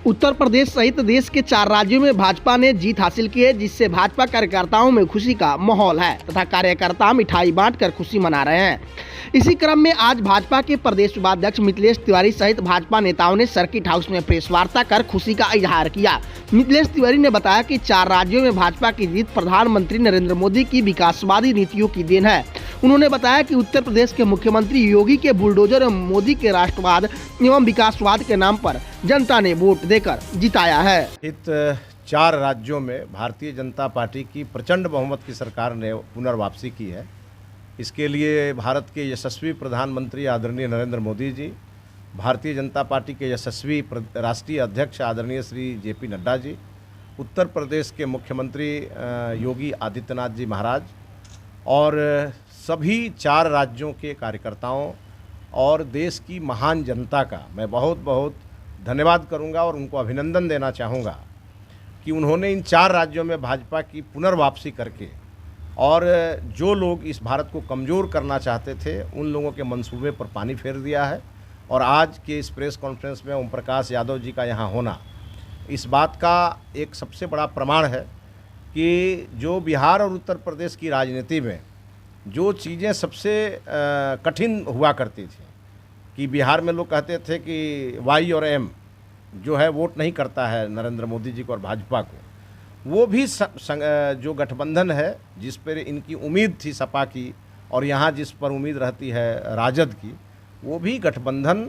उत्तर प्रदेश सहित देश के 4 राज्यों में भाजपा ने जीत हासिल की है, जिससे भाजपा कार्यकर्ताओं में खुशी का माहौल है तथा कार्यकर्ता मिठाई बांटकर खुशी मना रहे हैं। इसी क्रम में आज भाजपा के प्रदेश उपाध्यक्ष मिथिलेश तिवारी सहित भाजपा नेताओं ने सर्किट हाउस में प्रेस वार्ता कर खुशी का इजहार किया। मिथिलेश तिवारी ने बताया कि 4 राज्यों में भाजपा की जीत प्रधानमंत्री नरेंद्र मोदी की विकासवादी नीतियों की देन है। उन्होंने बताया कि उत्तर प्रदेश के मुख्यमंत्री योगी के बुलडोजर एवं मोदी के राष्ट्रवाद एवं विकासवाद के नाम पर जनता ने वोट देकर जिताया है। 4 राज्यों में भारतीय जनता पार्टी की प्रचंड बहुमत की सरकार ने पुनर्वापसी की है। इसके लिए भारत के यशस्वी प्रधानमंत्री आदरणीय नरेंद्र मोदी जी, भारतीय जनता पार्टी के यशस्वी राष्ट्रीय अध्यक्ष आदरणीय श्री जेपी नड्डा जी, उत्तर प्रदेश के मुख्यमंत्री योगी आदित्यनाथ जी महाराज और सभी 4 राज्यों के कार्यकर्ताओं और देश की महान जनता का मैं बहुत बहुत धन्यवाद करूंगा और उनको अभिनंदन देना चाहूँगा कि उन्होंने इन 4 राज्यों में भाजपा की पुनर्वापसी करके और जो लोग इस भारत को कमज़ोर करना चाहते थे उन लोगों के मंसूबे पर पानी फेर दिया है। और आज के इस प्रेस कॉन्फ्रेंस में ओम प्रकाश यादव जी का यहाँ होना इस बात का एक सबसे बड़ा प्रमाण है कि जो बिहार और उत्तर प्रदेश की राजनीति में जो चीज़ें सबसे कठिन हुआ करती थी कि बिहार में लोग कहते थे कि वाई और एम जो है वोट नहीं करता है नरेंद्र मोदी जी को और भाजपा को, वो भी जो गठबंधन है जिस पर इनकी उम्मीद थी सपा की और यहाँ जिस पर उम्मीद रहती है राजद की, वो भी गठबंधन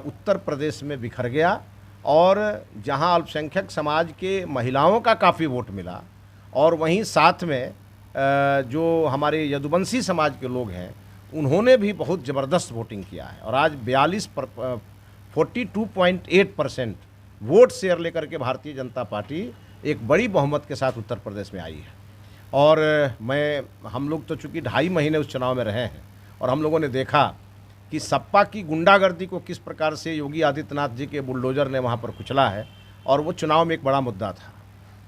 उत्तर प्रदेश में बिखर गया। और जहाँ अल्पसंख्यक समाज के महिलाओं का काफ़ी वोट मिला और वहीं साथ में जो हमारे यदुवंशी समाज के लोग हैं उन्होंने भी बहुत ज़बरदस्त वोटिंग किया है। और आज 42.8% वोट शेयर लेकर के भारतीय जनता पार्टी एक बड़ी बहुमत के साथ उत्तर प्रदेश में आई है। और हम लोग तो चूँकि 2.5 महीने उस चुनाव में रहे हैं और हम लोगों ने देखा कि सपा की गुंडागर्दी को किस प्रकार से योगी आदित्यनाथ जी के बुलडोजर ने वहाँ पर कुचला है। और वो चुनाव में एक बड़ा मुद्दा था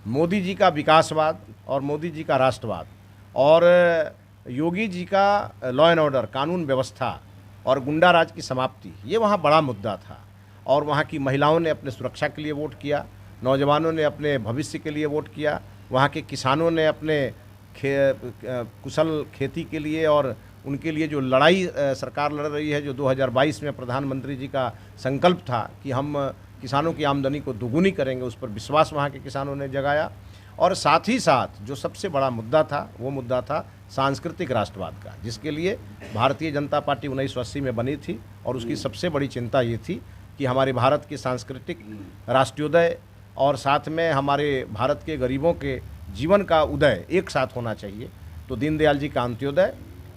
मोदी जी का विकासवाद और मोदी जी का राष्ट्रवाद और योगी जी का लॉ एंड ऑर्डर कानून व्यवस्था और गुंडा राज की समाप्ति, ये वहाँ बड़ा मुद्दा था। और वहाँ की महिलाओं ने अपने सुरक्षा के लिए वोट किया, नौजवानों ने अपने भविष्य के लिए वोट किया, वहाँ के किसानों ने अपने कुशल खेती के लिए और उनके लिए जो लड़ाई सरकार लड़ रही है, जो 2022 में प्रधानमंत्री जी का संकल्प था कि हम किसानों की आमदनी को दोगुनी करेंगे, उस पर विश्वास वहाँ के किसानों ने जगाया। और साथ ही साथ जो सबसे बड़ा मुद्दा था वो मुद्दा था सांस्कृतिक राष्ट्रवाद का, जिसके लिए भारतीय जनता पार्टी 1980 में बनी थी। और उसकी सबसे बड़ी चिंता ये थी कि हमारे भारत की सांस्कृतिक राष्ट्रीयोदय और साथ में हमारे भारत के गरीबों के जीवन का उदय एक साथ होना चाहिए। तो दीनदयाल जी का अंत्योदय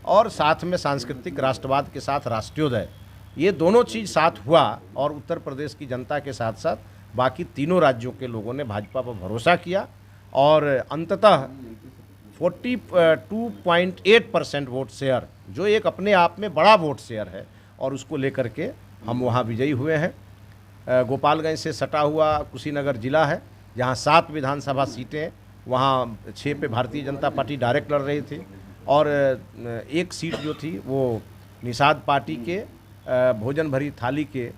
और साथ में सांस्कृतिक राष्ट्रवाद के साथ राष्ट्रीयोदय, ये दोनों चीज़ साथ हुआ। और उत्तर प्रदेश की जनता के साथ साथ बाकी तीनों राज्यों के लोगों ने भाजपा पर भरोसा किया और अंततः 42.8% वोट शेयर, जो एक अपने आप में बड़ा वोट शेयर है, और उसको लेकर के हम वहाँ विजयी हुए हैं। गोपालगंज से सटा हुआ कुशीनगर जिला है जहाँ 7 विधानसभा सीटें, वहाँ 6 पे भारतीय जनता पार्टी डायरेक्ट लड़ रही थी और एक सीट जो थी वो निषाद पार्टी के भोजन भरी थाली के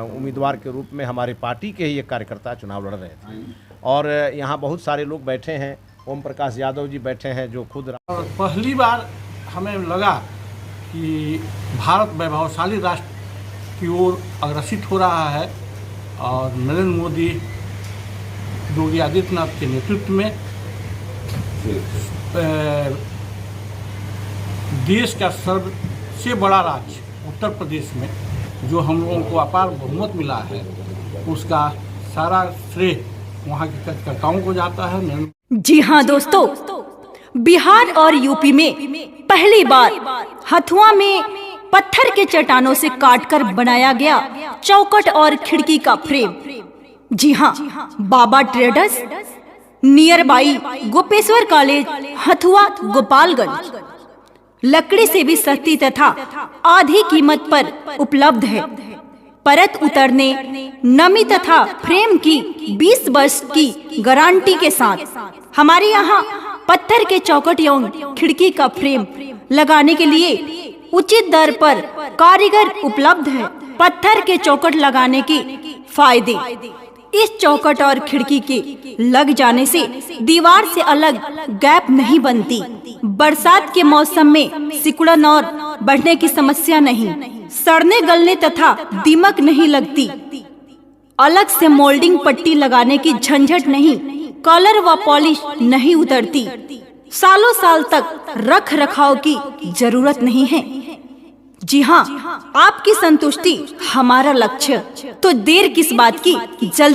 उम्मीदवार के रूप में हमारे पार्टी के ही एक कार्यकर्ता चुनाव लड़ रहे थे। और यहाँ बहुत सारे लोग बैठे हैं, ओम प्रकाश यादव जी बैठे हैं जो खुद। और पहली बार हमें लगा कि भारत वैभवशाली राष्ट्र की ओर अग्रसित हो रहा है और नरेंद्र मोदी योगी आदित्यनाथ के नेतृत्व में देश का सबसे बड़ा राज्य उत्तर प्रदेश में जो हम लोगों को अपार बहुमत मिला है, उसका सारा श्रेय वहाँ के कार्यकर्ताओं को जाता है। जी हाँ दोस्तों, बिहार और यूपी में पहली बार हथुआ में पत्थर के चट्टानों से काटकर बनाया गया चौखट और खिड़की का फ्रेम। जी हाँ, Baba traders near by Gopeshwar college, Hathua, Gopalganj, लकड़ी से भी सस्ती तथा आधी कीमत पर उपलब्ध है। परत उतरने, नमी तथा फ्रेम की 20 वर्ष की गारंटी के साथ हमारे यहाँ पत्थर के चौखट एवं खिड़की का फ्रेम लगाने के लिए उचित दर पर कारीगर उपलब्ध है। पत्थर के चौखट लगाने की फायदे। इस चौखट और खिड़की के लग जाने से दीवार से अलग गैप नहीं बनती। बरसात के मौसम में सिकुड़न और बढ़ने की समस्या नहीं, सड़ने गलने तथा दीमक नहीं लगती। अलग से मोल्डिंग पट्टी लगाने की झंझट नहीं, कलर व पॉलिश नहीं उतरती। सालों साल तक रख रखाव की जरूरत नहीं है। जी हाँ, आपकी संतुष्टि हमारा लक्ष्य। तो देर किस बात की, जल्दी